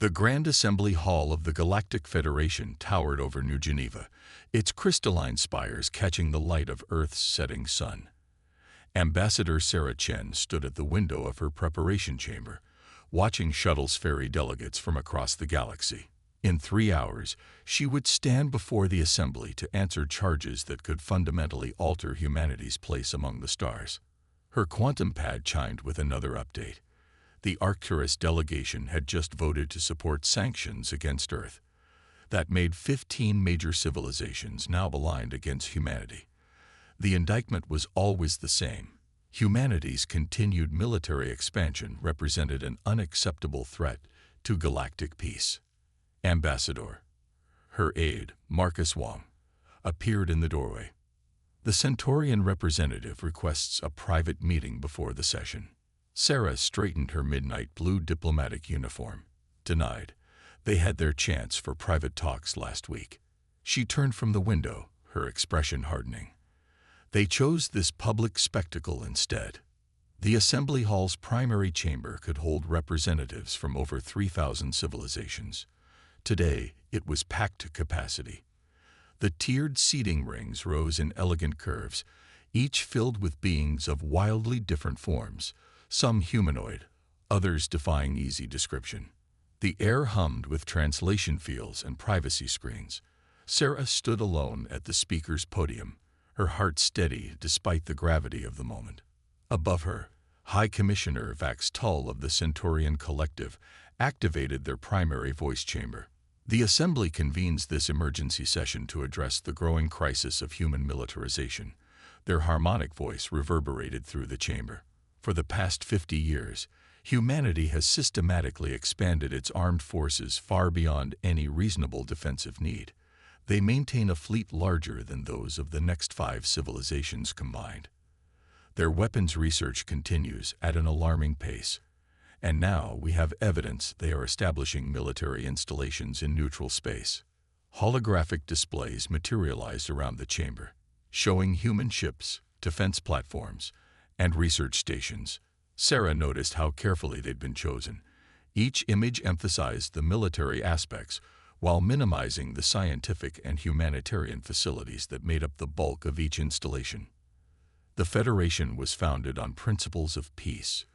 The Grand Assembly Hall of the Galactic Federation towered over New Geneva, its crystalline spires catching the light of Earth's setting sun. Ambassador Sarah Chen stood at the window of her preparation chamber, watching shuttles ferry delegates from across the galaxy. In 3 hours, she would stand before the Assembly to answer charges that could fundamentally alter humanity's place among the stars. Her quantum pad chimed with another update. The Arcturus delegation had just voted to support sanctions against Earth. That made 15 major civilizations now aligned against humanity. The indictment was always the same. Humanity's continued military expansion represented an unacceptable threat to galactic peace. Ambassador, her aide, Marcus Wong, appeared in the doorway. The Centaurian representative requests a private meeting before the session. Sarah straightened her midnight blue diplomatic uniform. Denied. They had their chance for private talks last week. She turned from the window, her expression hardening. They chose this public spectacle instead. The Assembly Hall's primary chamber could hold representatives from over 3,000 civilizations. Today, it was packed to capacity. The tiered seating rings rose in elegant curves, each filled with beings of wildly different forms, some humanoid, others defying easy description. The air hummed with translation fields and privacy screens. Sarah stood alone at the speaker's podium, her heart steady despite the gravity of the moment. Above her, High Commissioner Vax Tull of the Centaurian Collective activated their primary voice chamber. The Assembly convenes this emergency session to address the growing crisis of human militarization. Their harmonic voice reverberated through the chamber. For the past 50 years, humanity has systematically expanded its armed forces far beyond any reasonable defensive need. They maintain a fleet larger than those of the next 5 civilizations combined. Their weapons research continues at an alarming pace. And now we have evidence they are establishing military installations in neutral space. Holographic displays materialized around the chamber, showing human ships, defense platforms, and research stations. Sarah noticed how carefully they'd been chosen. Each image emphasized the military aspects while minimizing the scientific and humanitarian facilities that made up the bulk of each installation. The Federation was founded on principles of peace.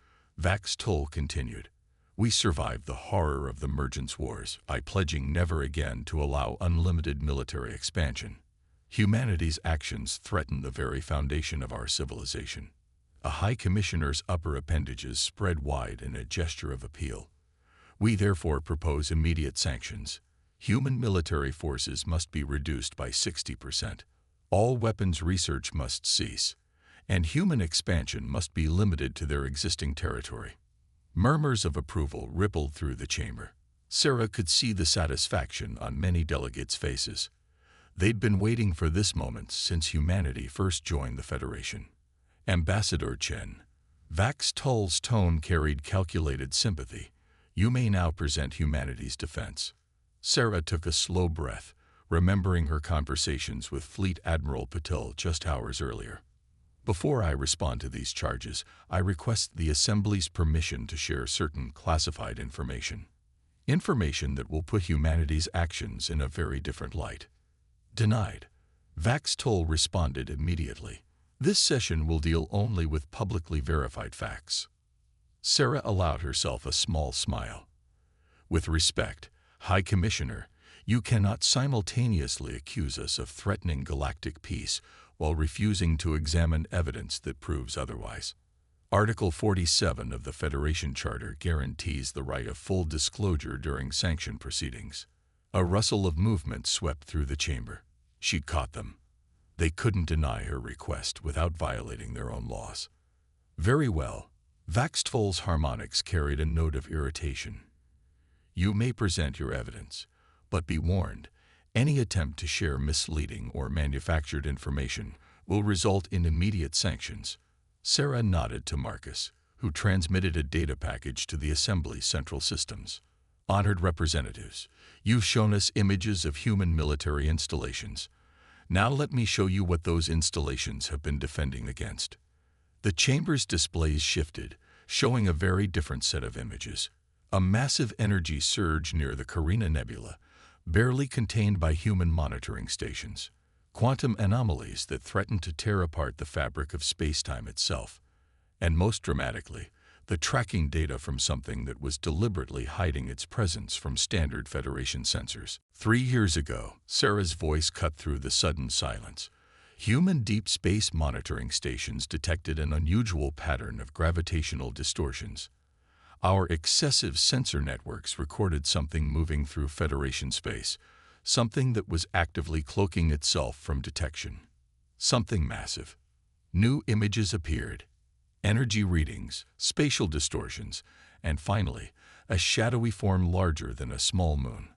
Vax Tull continued. We survived the horror of the Mergence Wars by pledging never again to allow unlimited military expansion. Humanity's actions threaten the very foundation of our civilization. A High Commissioner's upper appendages spread wide in a gesture of appeal. We therefore propose immediate sanctions. Human military forces must be reduced by 60%. All weapons research must cease, and human expansion must be limited to their existing territory. Murmurs of approval rippled through the chamber. Sarah could see the satisfaction on many delegates' faces. They'd been waiting for this moment since humanity first joined the Federation. Ambassador Chen. Vax Tull's tone carried calculated sympathy. You may now present humanity's defense. Sarah took a slow breath, remembering her conversations with Fleet Admiral Patil just hours earlier. Before I respond to these charges, I request the Assembly's permission to share certain classified information. Information that will put humanity's actions in a very different light. Denied. Vax Tull responded immediately. This session will deal only with publicly verified facts. Sarah allowed herself a small smile. With respect, High Commissioner, you cannot simultaneously accuse us of threatening galactic peace while refusing to examine evidence that proves otherwise. Article 47 of the Federation Charter guarantees the right of full disclosure during sanction proceedings. A rustle of movement swept through the chamber. She caught them. They couldn't deny her request without violating their own laws. Very well. Vax Tull's harmonics carried a note of irritation. You may present your evidence, but be warned, any attempt to share misleading or manufactured information will result in immediate sanctions. Sarah nodded to Marcus, who transmitted a data package to the Assembly's central systems. Honored representatives, you've shown us images of human military installations. Now let me show you what those installations have been defending against. The chamber's displays shifted, showing a very different set of images. A massive energy surge near the Carina Nebula, barely contained by human monitoring stations. Quantum anomalies that threaten to tear apart the fabric of space-time itself. And most dramatically, the tracking data from something that was deliberately hiding its presence from standard Federation sensors. 3 years ago, Sarah's voice cut through the sudden silence. Human deep space monitoring stations detected an unusual pattern of gravitational distortions. Our excessive sensor networks recorded something moving through Federation space, something that was actively cloaking itself from detection. Something massive. New images appeared. Energy readings, spatial distortions, and finally, a shadowy form larger than a small moon.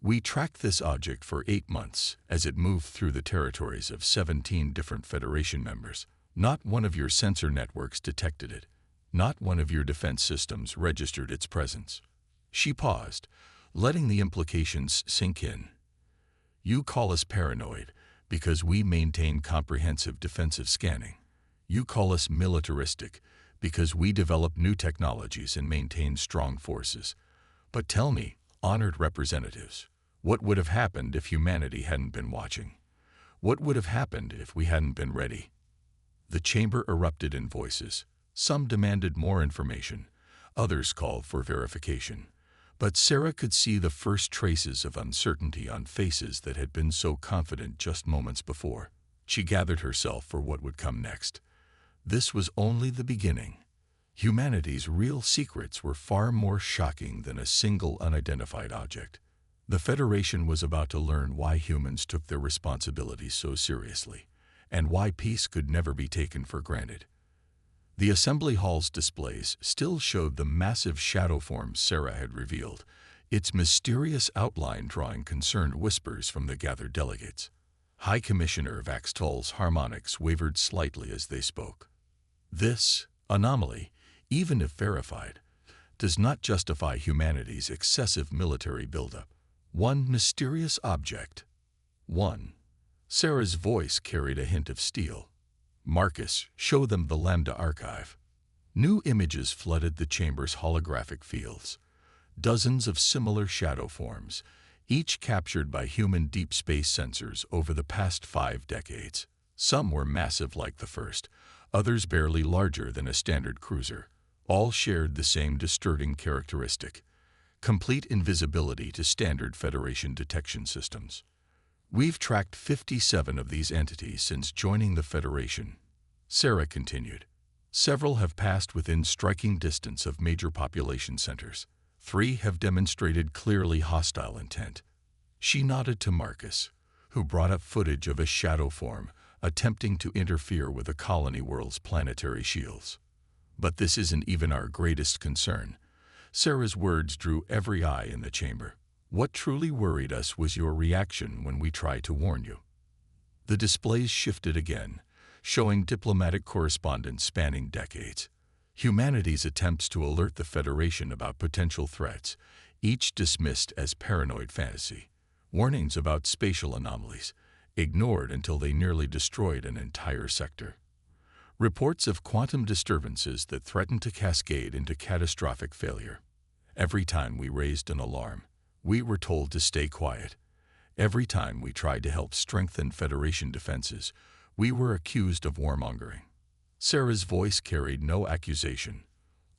We tracked this object for 8 months as it moved through the territories of 17 different Federation members. Not one of your sensor networks detected it. Not one of your defense systems registered its presence. She paused, letting the implications sink in. You call us paranoid because we maintain comprehensive defensive scanning. You call us militaristic because we develop new technologies and maintain strong forces. But tell me, honored representatives, what would have happened if humanity hadn't been watching? What would have happened if we hadn't been ready? The chamber erupted in voices. Some demanded more information, others called for verification. But Sarah could see the first traces of uncertainty on faces that had been so confident just moments before. She gathered herself for what would come next. This was only the beginning. Humanity's real secrets were far more shocking than a single unidentified object. The Federation was about to learn why humans took their responsibilities so seriously, and why peace could never be taken for granted. The assembly hall's displays still showed the massive shadow form Sarah had revealed, its mysterious outline drawing concerned whispers from the gathered delegates. High Commissioner Vaxtol's harmonics wavered slightly as they spoke. This anomaly, even if verified, does not justify humanity's excessive military buildup. One mysterious object. One. Sarah's voice carried a hint of steel. Marcus, show them the Lambda archive. New images flooded the chamber's holographic fields. Dozens of similar shadow forms, each captured by human deep space sensors over the past 5 decades. Some were massive like the first, others barely larger than a standard cruiser. All shared the same disturbing characteristic: complete invisibility to standard Federation detection systems. We've tracked 57 of these entities since joining the Federation, Sarah continued. Several have passed within striking distance of major population centers. 3 have demonstrated clearly hostile intent. She nodded to Marcus, who brought up footage of a shadow form attempting to interfere with a colony world's planetary shields. But this isn't even our greatest concern. Sarah's words drew every eye in the chamber. What truly worried us was your reaction when we tried to warn you. The displays shifted again, showing diplomatic correspondence spanning decades. Humanity's attempts to alert the Federation about potential threats, each dismissed as paranoid fantasy. Warnings about spatial anomalies, ignored until they nearly destroyed an entire sector. Reports of quantum disturbances that threatened to cascade into catastrophic failure. Every time we raised an alarm, we were told to stay quiet. Every time we tried to help strengthen Federation defenses, we were accused of warmongering. Sarah's voice carried no accusation,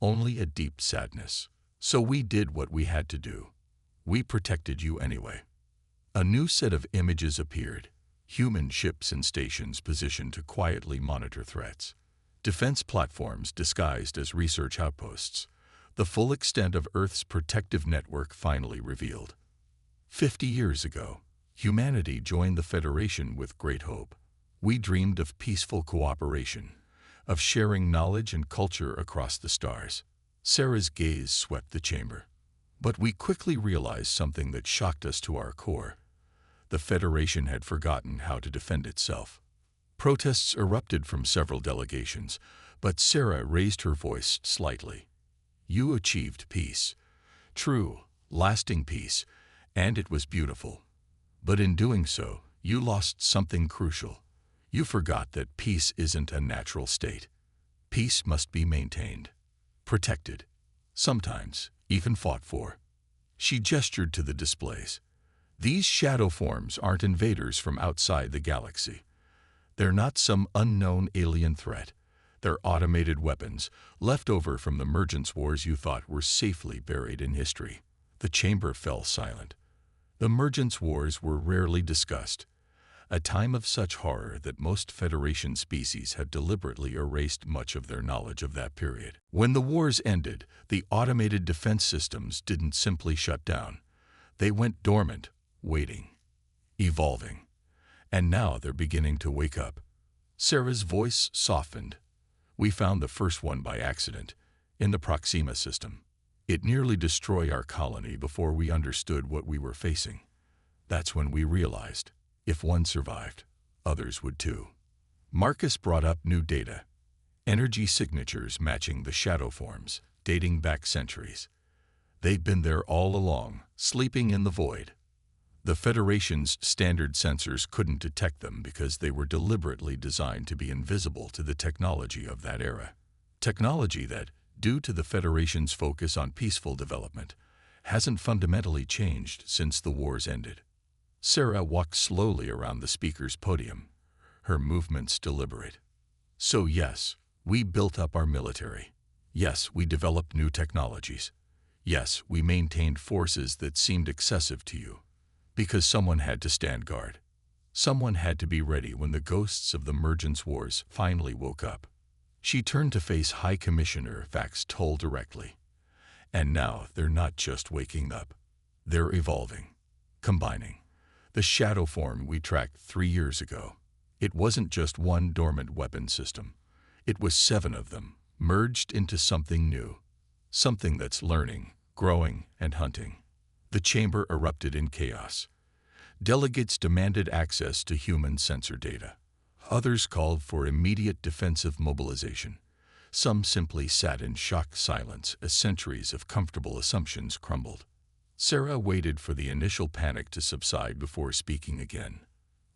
only a deep sadness. So we did what we had to do. We protected you anyway. A new set of images appeared, human ships and stations positioned to quietly monitor threats. Defense platforms disguised as research outposts. The full extent of Earth's protective network finally revealed. 50 years ago, humanity joined the Federation with great hope. We dreamed of peaceful cooperation, of sharing knowledge and culture across the stars. Sarah's gaze swept the chamber. But we quickly realized something that shocked us to our core. The Federation had forgotten how to defend itself. Protests erupted from several delegations, but Sarah raised her voice slightly. You achieved peace. True, lasting peace, and it was beautiful. But in doing so, you lost something crucial. You forgot that peace isn't a natural state. Peace must be maintained, protected, sometimes even fought for. She gestured to the displays. These shadow forms aren't invaders from outside the galaxy. They're not some unknown alien threat. They're automated weapons, left over from the Mergence Wars you thought were safely buried in history. The chamber fell silent. The Mergence Wars were rarely discussed, a time of such horror that most Federation species had deliberately erased much of their knowledge of that period. When the wars ended, the automated defense systems didn't simply shut down. They went dormant, waiting, evolving. And now they're beginning to wake up. Sarah's voice softened. We found the first one by accident, in the Proxima system. It nearly destroyed our colony before we understood what we were facing. That's when we realized, if one survived, others would too. Marcus brought up new data. Energy signatures matching the shadow forms, dating back centuries. They've been there all along, sleeping in the void. The Federation's standard sensors couldn't detect them because they were deliberately designed to be invisible to the technology of that era. Technology that, due to the Federation's focus on peaceful development, hasn't fundamentally changed since the wars ended. Sarah walked slowly around the speaker's podium, her movements deliberate. So yes, we built up our military. Yes, we developed new technologies. Yes, we maintained forces that seemed excessive to you. Because someone had to stand guard. Someone had to be ready when the ghosts of the Mergence Wars finally woke up. She turned to face High Commissioner Vax Toll directly. And now they're not just waking up. They're evolving, combining. The shadow form we tracked 3 years ago. It wasn't just one dormant weapon system. It was 7 of them, merged into something new. Something that's learning, growing, and hunting. The chamber erupted in chaos. Delegates demanded access to human sensor data. Others called for immediate defensive mobilization. Some simply sat in shocked silence as centuries of comfortable assumptions crumbled. Sarah waited for the initial panic to subside before speaking again.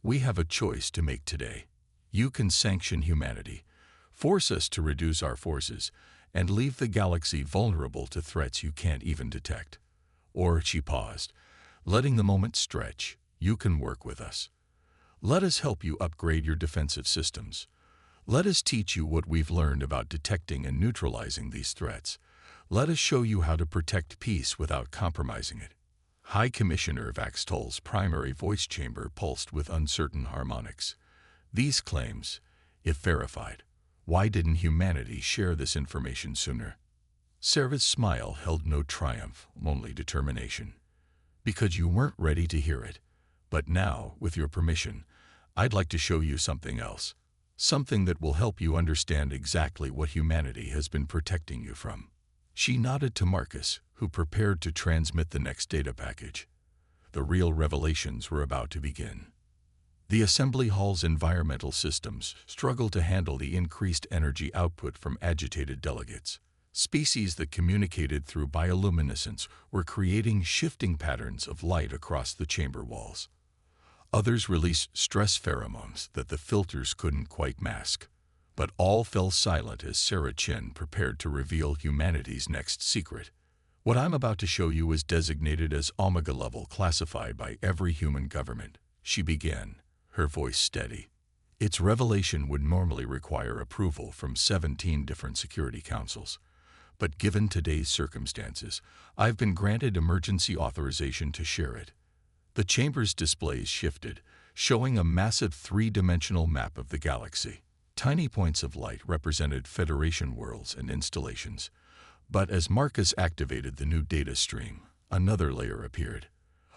We have a choice to make today. You can sanction humanity, force us to reduce our forces, and leave the galaxy vulnerable to threats you can't even detect. Or, she paused, letting the moment stretch, you can work with us. Let us help you upgrade your defensive systems. Let us teach you what we've learned about detecting and neutralizing these threats. Let us show you how to protect peace without compromising it. High Commissioner Vax Toll's primary voice chamber pulsed with uncertain harmonics. These claims, if verified, why didn't humanity share this information sooner? Sarah's smile held no triumph, only determination. Because you weren't ready to hear it. But now, with your permission, I'd like to show you something else. Something that will help you understand exactly what humanity has been protecting you from. She nodded to Marcus, who prepared to transmit the next data package. The real revelations were about to begin. The assembly hall's environmental systems struggled to handle the increased energy output from agitated delegates. Species that communicated through bioluminescence were creating shifting patterns of light across the chamber walls. Others released stress pheromones that the filters couldn't quite mask. But all fell silent as Sarah Chen prepared to reveal humanity's next secret. What I'm about to show you is designated as Omega level, classified by every human government. She began, her voice steady. Its revelation would normally require approval from 17 different security councils. But given today's circumstances, I've been granted emergency authorization to share it. The chamber's displays shifted, showing a massive 3-dimensional map of the galaxy. Tiny points of light represented Federation worlds and installations. But as Marcus activated the new data stream, another layer appeared.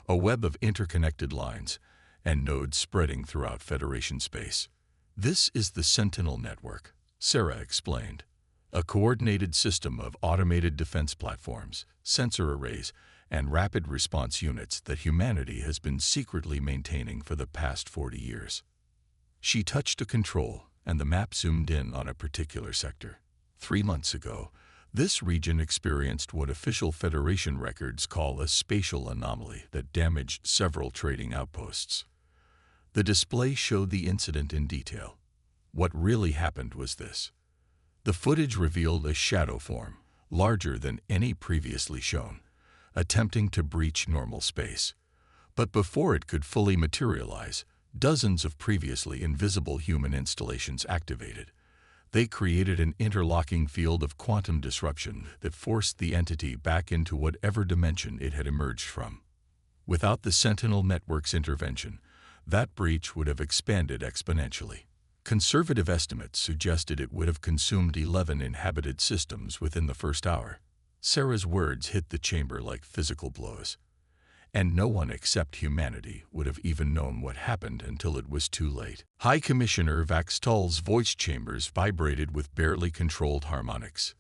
A web of interconnected lines and nodes spreading throughout Federation space. This is the Sentinel network, Sarah explained. A coordinated system of automated defense platforms, sensor arrays, and rapid response units that humanity has been secretly maintaining for the past 40 years. She touched a control, and the map zoomed in on a particular sector. 3 months ago, this region experienced what official Federation records call a spatial anomaly that damaged several trading outposts. The display showed the incident in detail. What really happened was this. The footage revealed a shadow form, larger than any previously shown, attempting to breach normal space. But before it could fully materialize, dozens of previously invisible human installations activated. They created an interlocking field of quantum disruption that forced the entity back into whatever dimension it had emerged from. Without the Sentinel Network's intervention, that breach would have expanded exponentially. Conservative estimates suggested it would have consumed 11 inhabited systems within the first hour. Sarah's words hit the chamber like physical blows. And no one except humanity would have even known what happened until it was too late. High Commissioner Vaxtal's voice chambers vibrated with barely controlled harmonics.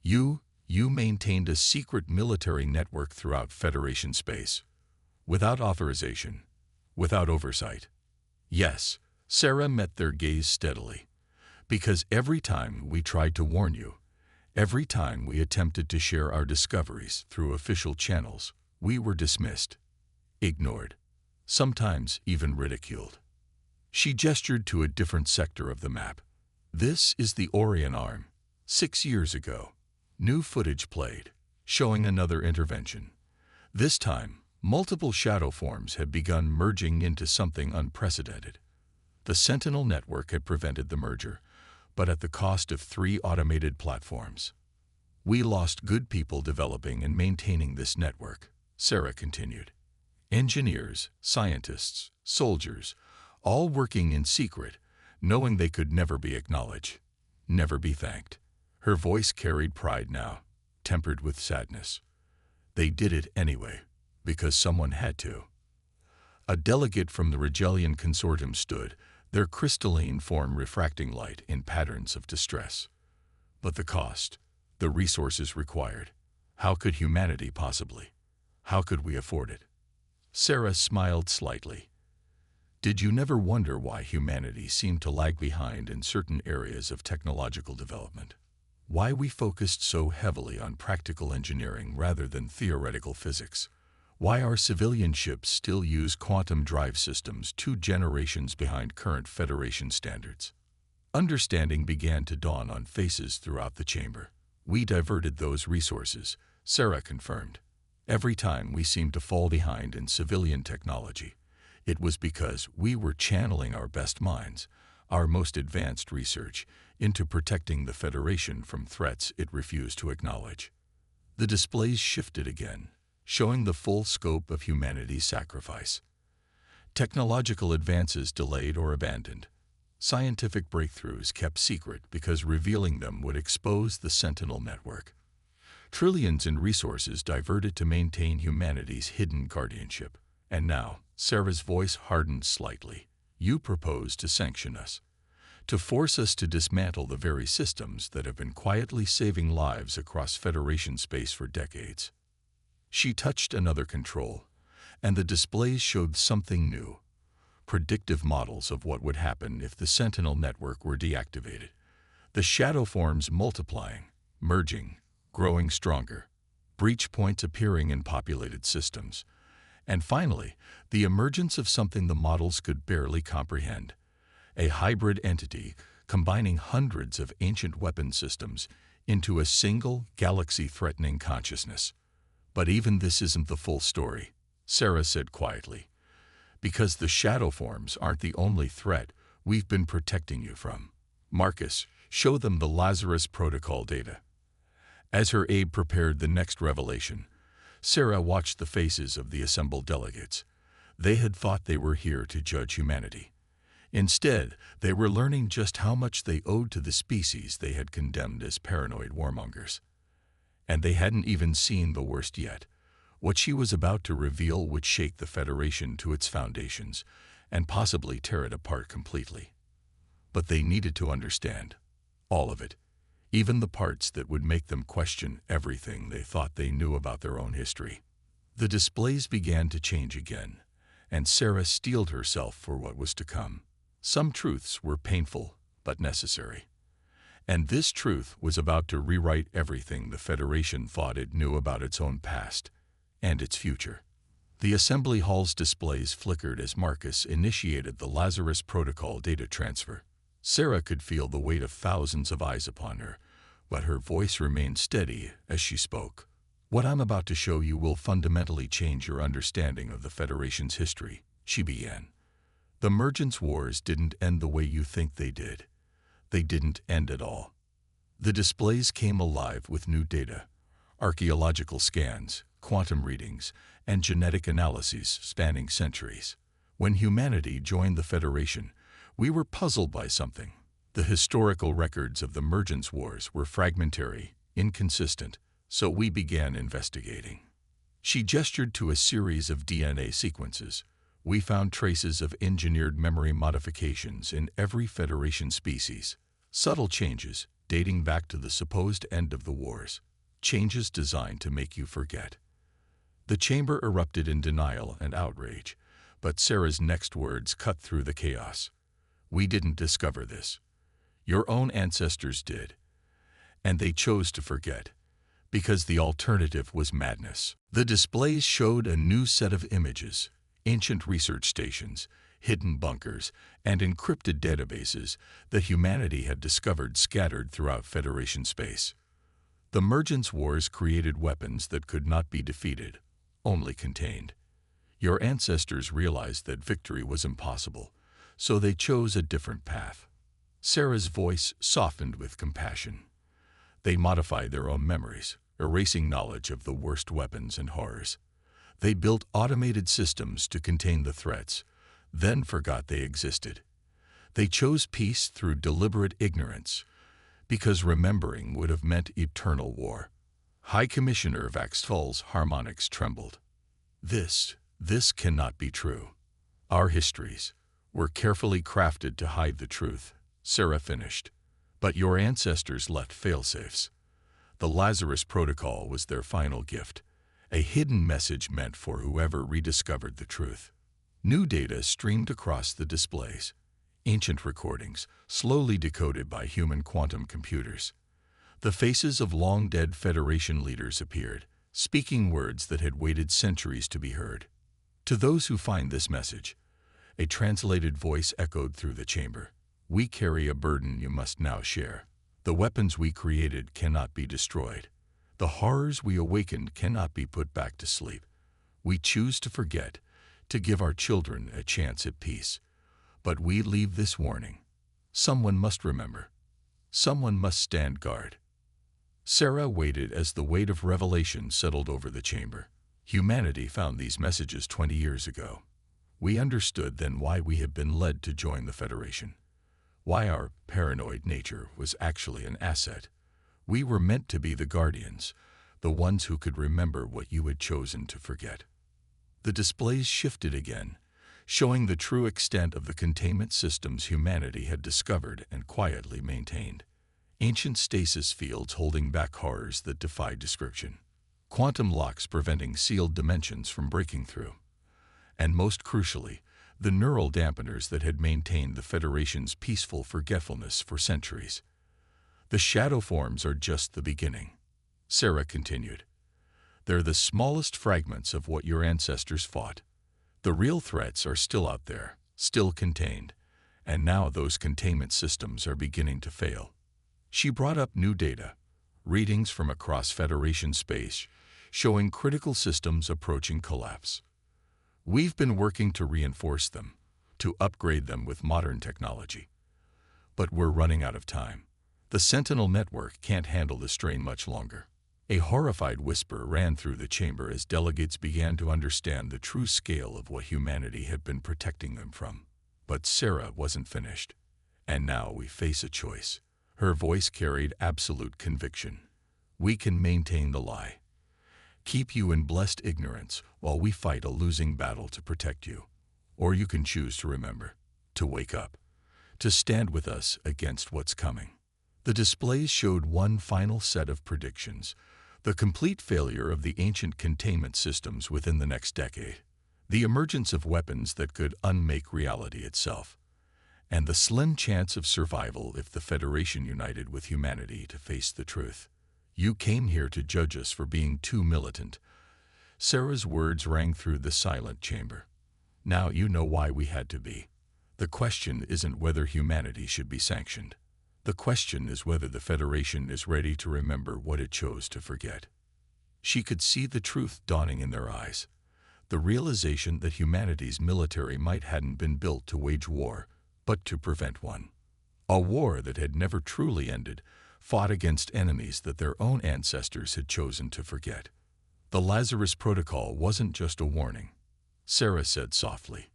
You maintained a secret military network throughout Federation space. Without authorization. Without oversight. Yes, Sarah met their gaze steadily. Because every time we tried to warn you, every time we attempted to share our discoveries through official channels, we were dismissed, ignored, sometimes even ridiculed. She gestured to a different sector of the map. This is the Orion Arm. 6 years ago, new footage played, showing another intervention. This time, multiple shadow forms had begun merging into something unprecedented. The Sentinel Network had prevented the merger, but at the cost of 3 automated platforms. We lost good people developing and maintaining this network, Sarah continued. Engineers, scientists, soldiers, all working in secret, knowing they could never be acknowledged, never be thanked. Her voice carried pride now, tempered with sadness. They did it anyway, because someone had to. A delegate from the Regellian Consortium stood, their crystalline form refracting light in patterns of distress. But the cost, the resources required, how could humanity possibly? How could we afford it? Sarah smiled slightly. Did you never wonder why humanity seemed to lag behind in certain areas of technological development? Why we focused so heavily on practical engineering rather than theoretical physics? Why our civilian ships still use quantum drive systems 2 generations behind current Federation standards? Understanding began to dawn on faces throughout the chamber. We diverted those resources, Sarah confirmed. Every time we seemed to fall behind in civilian technology, it was because we were channeling our best minds, our most advanced research, into protecting the Federation from threats it refused to acknowledge. The displays shifted again, showing the full scope of humanity's sacrifice. Technological advances delayed or abandoned. Scientific breakthroughs kept secret because revealing them would expose the Sentinel Network. Trillions in resources diverted to maintain humanity's hidden guardianship. And now, Sarah's voice hardened slightly. You propose to sanction us, to force us to dismantle the very systems that have been quietly saving lives across Federation space for decades. She touched another control, and the displays showed something new. Predictive models of what would happen if the Sentinel Network were deactivated. The shadow forms multiplying, merging, growing stronger, breach points appearing in populated systems, and finally, the emergence of something the models could barely comprehend, a hybrid entity combining hundreds of ancient weapon systems into a single galaxy-threatening consciousness. But even this isn't the full story, Sarah said quietly, because the shadow forms aren't the only threat we've been protecting you from. Marcus, show them the Lazarus Protocol data. As her aide prepared the next revelation, Sarah watched the faces of the assembled delegates. They had thought they were here to judge humanity. Instead, they were learning just how much they owed to the species they had condemned as paranoid warmongers. And they hadn't even seen the worst yet. What she was about to reveal would shake the Federation to its foundations and possibly tear it apart completely. But they needed to understand. All of it. Even the parts that would make them question everything they thought they knew about their own history. The displays began to change again, and Sarah steeled herself for what was to come. Some truths were painful, but necessary. And this truth was about to rewrite everything the Federation thought it knew about its own past and its future. The assembly hall's displays flickered as Marcus initiated the Lazarus Protocol data transfer. Sarah could feel the weight of thousands of eyes upon her, but her voice remained steady as she spoke. "What I'm about to show you will fundamentally change your understanding of the Federation's history," she began. "The Emergence Wars didn't end the way you think they did. They didn't end at all. The displays came alive with new data, archaeological scans, quantum readings, and genetic analyses spanning centuries. When humanity joined the Federation, we were puzzled by something. The historical records of the Emergence Wars were fragmentary, inconsistent, so we began investigating." She gestured to a series of DNA sequences. "We found traces of engineered memory modifications in every Federation species, subtle changes dating back to the supposed end of the wars, changes designed to make you forget." The chamber erupted in denial and outrage, but Sarah's next words cut through the chaos. "We didn't discover this. Your own ancestors did, and they chose to forget, because the alternative was madness." The displays showed a new set of images, ancient research stations, hidden bunkers, and encrypted databases that humanity had discovered scattered throughout Federation space. The Emergence Wars created weapons that could not be defeated, only contained. Your ancestors realized that victory was impossible, so they chose a different path. Sarah's voice softened with compassion. "They modified their own memories, erasing knowledge of the worst weapons and horrors. They built automated systems to contain the threats, then forgot they existed. They chose peace through deliberate ignorance, because remembering would have meant eternal war." High Commissioner Vaxtol's harmonics trembled. This cannot be true. "Our histories were carefully crafted to hide the truth," Sarah finished. "But your ancestors left failsafes. The Lazarus Protocol was their final gift, a hidden message meant for whoever rediscovered the truth." New data streamed across the displays, ancient recordings, slowly decoded by human quantum computers. The faces of long-dead Federation leaders appeared, speaking words that had waited centuries to be heard. "To those who find this message," a translated voice echoed through the chamber, "we carry a burden you must now share. The weapons we created cannot be destroyed. The horrors we awakened cannot be put back to sleep. We choose to forget, to give our children a chance at peace. But we leave this warning. Someone must remember. Someone must stand guard." Sarah waited as the weight of revelation settled over the chamber. Humanity found these messages 20 years ago. We understood then why we had been led to join the Federation, why our paranoid nature was actually an asset. We were meant to be the guardians, the ones who could remember what you had chosen to forget. The displays shifted again, showing the true extent of the containment systems humanity had discovered and quietly maintained. Ancient stasis fields holding back horrors that defied description. Quantum locks preventing sealed dimensions from breaking through. And most crucially, the neural dampeners that had maintained the Federation's peaceful forgetfulness for centuries. "The shadow forms are just the beginning," Sarah continued. "They're the smallest fragments of what your ancestors fought. The real threats are still out there, still contained, and now those containment systems are beginning to fail." She brought up new data, readings from across Federation space, showing critical systems approaching collapse. "We've been working to reinforce them, to upgrade them with modern technology. But we're running out of time. The Sentinel network can't handle the strain much longer." A horrified whisper ran through the chamber as delegates began to understand the true scale of what humanity had been protecting them from. But Sarah wasn't finished. "And now we face a choice." Her voice carried absolute conviction. "We can maintain the lie, keep you in blessed ignorance while we fight a losing battle to protect you. Or you can choose to remember, to wake up, to stand with us against what's coming." The displays showed one final set of predictions, the complete failure of the ancient containment systems within the next decade, the emergence of weapons that could unmake reality itself, and the slim chance of survival if the Federation united with humanity to face the truth. "You came here to judge us for being too militant." Sarah's words rang through the silent chamber. "Now you know why we had to be. The question isn't whether humanity should be sanctioned. The question is whether the Federation is ready to remember what it chose to forget. She could see the truth dawning in their eyes. The realization that humanity's military might hadn't been built to wage war, but to prevent one. A war that had never truly ended, fought against enemies that their own ancestors had chosen to forget. The Lazarus Protocol wasn't just a warning, Sarah said softly.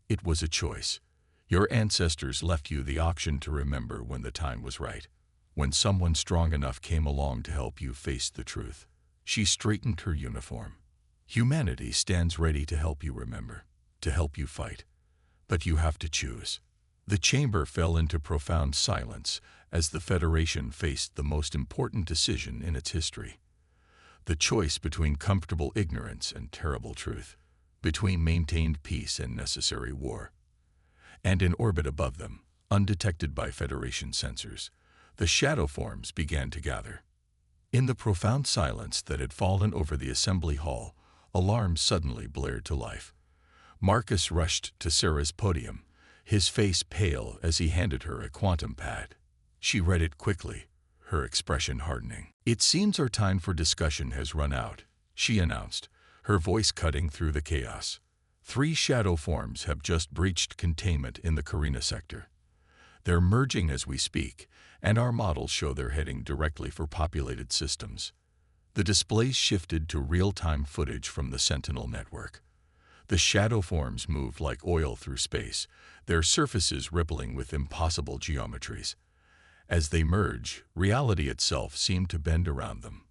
It was a choice. Your ancestors left you the option to remember when the time was right, when someone strong enough came along to help you face the truth. She straightened her uniform. Humanity stands ready to help you remember, to help you fight. But you have to choose. The chamber fell into profound silence as the Federation faced the most important decision in its history. The choice between comfortable ignorance and terrible truth, between maintained peace and necessary war. And in orbit above them, undetected by Federation sensors, the shadow forms began to gather. In the profound silence that had fallen over the assembly hall, alarms suddenly blared to life. Marcus rushed to Sarah's podium, his face pale as he handed her a quantum pad. She read it quickly, her expression hardening. "It seems our time for discussion has run out," she announced, her voice cutting through the chaos. 3 shadow forms have just breached containment in the Carina sector. They're merging as we speak, and our models show they're heading directly for populated systems. The displays shifted to real-time footage from the Sentinel network. The shadow forms moved like oil through space, their surfaces rippling with impossible geometries. As they merge, reality itself seemed to bend around them.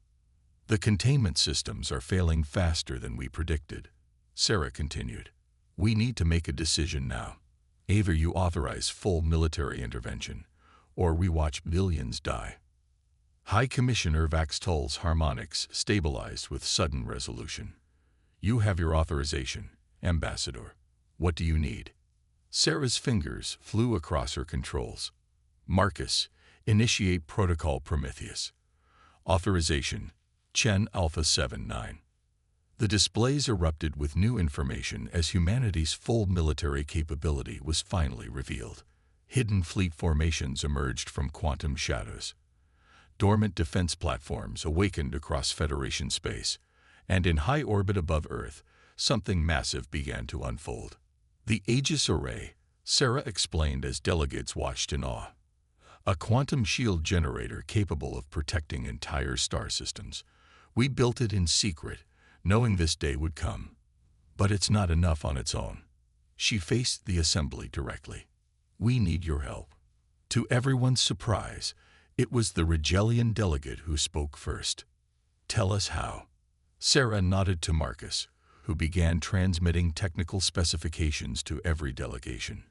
"The containment systems are failing faster than we predicted," Sarah continued. "We need to make a decision now. Either you authorize full military intervention, or we watch millions die." High Commissioner Vaxtol's harmonics stabilized with sudden resolution. "You have your authorization, Ambassador. What do you need?" Sarah's fingers flew across her controls. "Marcus, initiate Protocol Prometheus. Authorization, Chen Alpha 79. The displays erupted with new information as humanity's full military capability was finally revealed. Hidden fleet formations emerged from quantum shadows. Dormant defense platforms awakened across Federation space, and in high orbit above Earth, something massive began to unfold. The Aegis Array, Sarah explained as delegates watched in awe. A quantum shield generator capable of protecting entire star systems. We built it in secret, knowing this day would come. But it's not enough on its own. She faced the assembly directly. "We need your help." To everyone's surprise, it was the Rigelian delegate who spoke first. "Tell us how." Sarah nodded to Marcus, who began transmitting technical specifications to every delegation.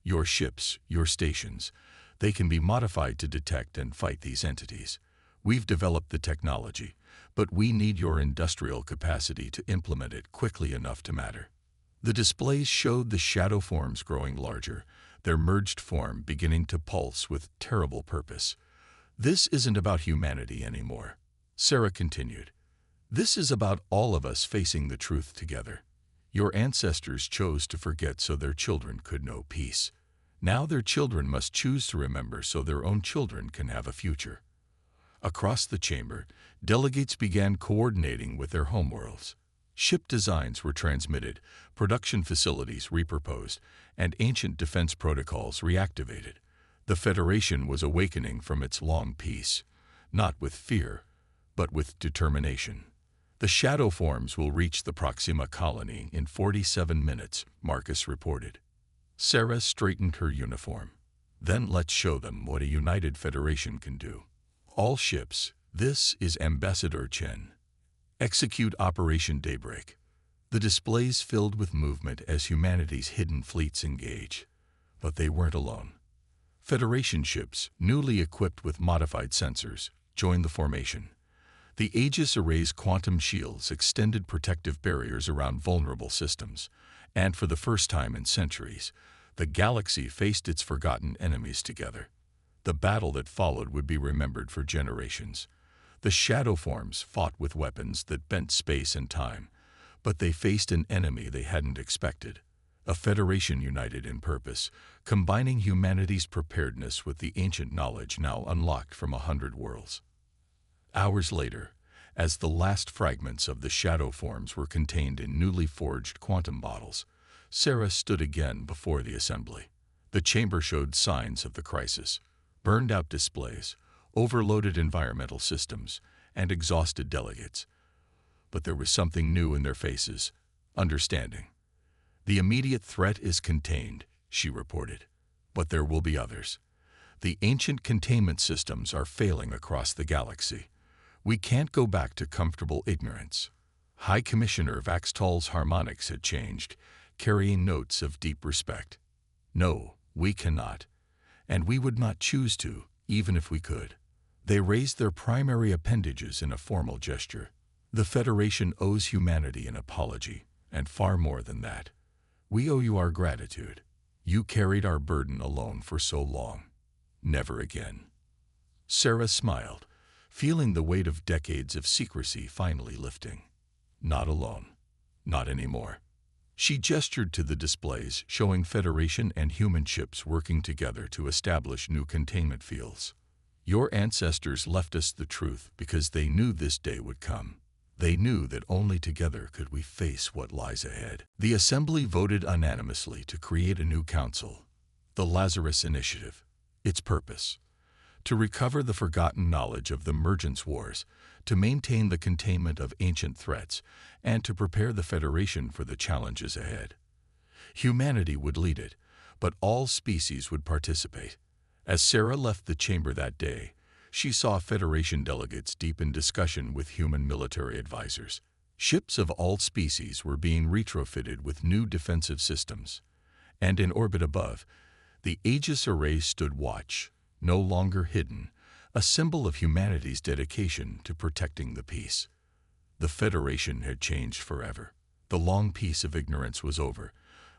"Your ships, your stations, they can be modified to detect and fight these entities. We've developed the technology, but we need your industrial capacity to implement it quickly enough to matter." The displays showed the shadow forms growing larger, their merged form beginning to pulse with terrible purpose. "This isn't about humanity anymore," Sarah continued. "This is about all of us facing the truth together. Your ancestors chose to forget so their children could know peace. Now their children must choose to remember so their own children can have a future." Across the chamber, delegates began coordinating with their homeworlds. Ship designs were transmitted, production facilities repurposed, and ancient defense protocols reactivated. The Federation was awakening from its long peace, not with fear, but with determination. "The shadow forms will reach the Proxima colony in 47 minutes, Marcus reported. Sarah straightened her uniform. "Then let's show them what a united Federation can do. All ships, this is Ambassador Chen. Execute Operation Daybreak." The displays filled with movement as humanity's hidden fleets engage. But they weren't alone. Federation ships, newly equipped with modified sensors, joined the formation. The Aegis Array's quantum shields extended protective barriers around vulnerable systems, and for the first time in centuries, the galaxy faced its forgotten enemies together. The battle that followed would be remembered for generations. The shadow forms fought with weapons that bent space and time, but they faced an enemy they hadn't expected. A federation united in purpose, combining humanity's preparedness with the ancient knowledge now unlocked from 100 worlds. Hours later, as the last fragments of the shadow forms were contained in newly forged quantum bottles, Sarah stood again before the assembly. The chamber showed signs of the crisis: burned-out displays, overloaded environmental systems, and exhausted delegates. But there was something new in their faces: understanding. "The immediate threat is contained," she reported, "but there will be others. The ancient containment systems are failing across the galaxy. We can't go back to comfortable ignorance." High Commissioner Vaxtal's harmonics had changed, carrying notes of deep respect. "No, we cannot, and we would not choose to, even if we could." They raised their primary appendages in a formal gesture. "The Federation owes humanity an apology, and far more than that. We owe you our gratitude. You carried our burden alone for so long. Never again." Sarah smiled, feeling the weight of decades of secrecy finally lifting. Not alone. Not anymore. She gestured to the displays, showing Federation and human ships working together to establish new containment fields. "Your ancestors left us the truth because they knew this day would come. They knew that only together could we face what lies ahead." The Assembly voted unanimously to create a new council, the Lazarus Initiative. Its purpose: to recover the forgotten knowledge of the Mergence Wars, to maintain the containment of ancient threats, and to prepare the Federation for the challenges ahead. Humanity would lead it, but all species would participate. As Sarah left the chamber that day, she saw Federation delegates deep in discussion with human military advisors. Ships of all species were being retrofitted with new defensive systems. And in orbit above, the Aegis array stood watch, no longer hidden, a symbol of humanity's dedication to protecting the peace. The Federation had changed forever. The long peace of ignorance was over,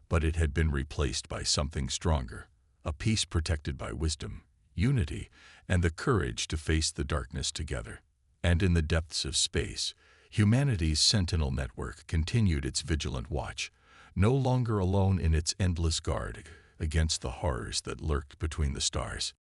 but it had been replaced by something stronger, a peace protected by wisdom, unity, and the courage to face the darkness together. And in the depths of space, humanity's sentinel network continued its vigilant watch, no longer alone in its endless guard against the horrors that lurked between the stars.